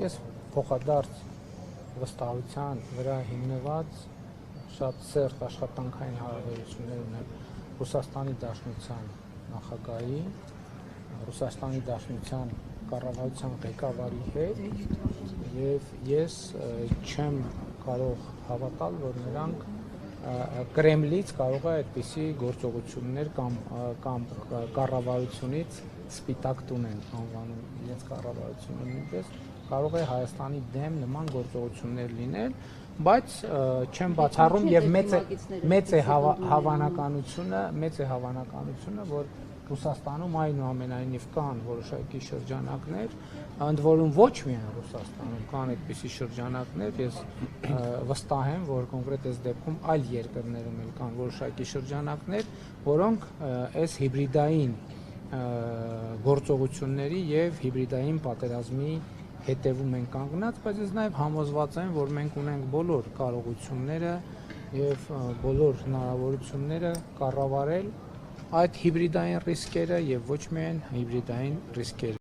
Ես փոխադարձ վստահության վրա հիմնված շատ սերտ աշխատանքային հարաբերություններ ունեմ Ռուսաստանի Դաշնության նախագահի, Ռուսաստանի Դաշնության կառավարության ղեկավարի հետ եւ ես չեմ կարող հավատալ, որ նրանք Կրեմլից կարող է այդպիսի գործողություններ կամ կառավարությունից սպիտակ տուն են անվանում իրենց կառավարությունը նույնպես կարող է Հայաստանի դեմ նման գործողություններ լինել, բայց չեմ բացառում եւ մեծ է հավանականությունը, որ Ռուսաստանում այնուամենայնիվ կան որոշակի շրջանակներ, ընդ որում ոչ միայն Ռուսաստանում կան այդպիսի շրջանակներ, ես վստահ եմ, որ կոնկրետ այս դեպքում այլ երկրներում էլ կան որոշակի շրջանակներ, որոնք այս հիբրիդային գործողությունների եւ հիբրիդային պատերազմի հետևում են կանգնած, բայց ես նաեւ համոզված եմ, որ մենք ունենք բոլոր կարողությունները եւ բոլոր հնարավորությունները կառավարել այդ հիբրիդային ռիսկերը եւ ոչ միայն հիբրիդային ռիսկերը